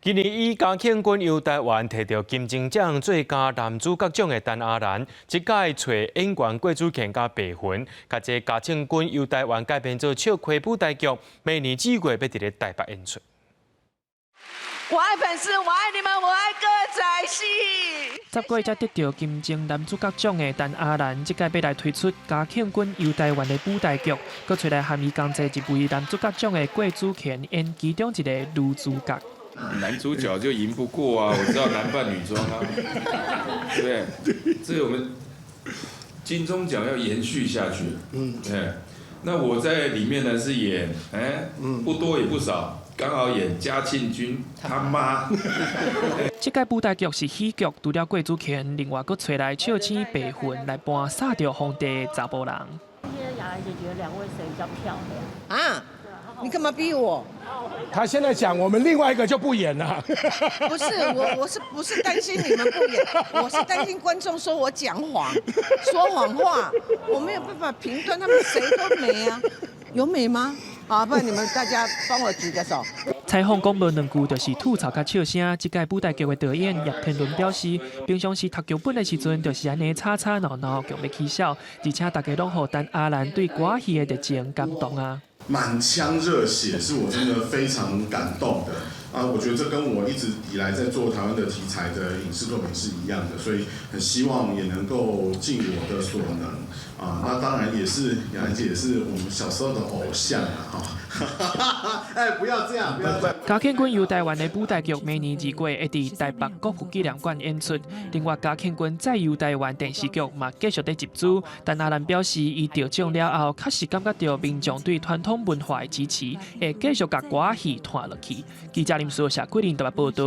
今年以嘉庆君游台湾摕到金钟奖最佳男主角奖的陈阿兰，这届找演员郭祖乾加白魂，甲这嘉庆君游台湾改编做笑亏舞台剧，明年4月要伫咧台北演出。我爱粉丝，我爱你们，我爱歌仔戏。10月才得到金钟男主角奖的陈阿兰，这届要来推出嘉庆君游台湾的舞台剧，佮找来含伊同齐一位男主角奖的郭祖乾演其中一个女主角。男主角就赢不过啊！我知道男扮女装啊，对不对？这个我们金钟奖要延续下去。对。那我在里面呢是演，不多也不少，刚好演嘉庆君他妈。这届舞台剧是喜剧，除了郭祖乾，另外佮找来笑星白魂来扮杀掉皇帝的查甫人。今天雅兰姐觉得两位谁比较漂亮？啊！你干嘛逼我？他现在讲我们另外一个就不演了。不是我不是担心你们不演，我是担心观众说我讲谎，说谎话，我没有办法评断他们谁都美啊，有美吗？啊，不然你们大家帮我举个手。采访讲无两句，就是吐槽甲笑声。这届舞台剧的导演叶天伦表示，平常时读剧本的时阵，就是安尼吵吵闹闹，剧要起笑，而且大家拢互陈阿兰对歌戏的热情感动啊。满腔热血是我真的非常感动的啊！我觉得这跟我一直以来在做台湾的题材的影视作品是一样的，所以很希望也能够尽我的所能啊！那当然也是雅兰姐也是我们小时候的偶像啊！哈，哎，不要这样，不要这样。嘉庆君游台湾的舞台剧明年2月会伫台北国父纪念馆演出。另外，嘉庆君再游台湾电视剧嘛继续在集资。但阿兰表示，伊得奖了后，确实感觉到民众对传统文化的支持，会继续甲歌戏传落去。记者林书霞、桂林台北报道。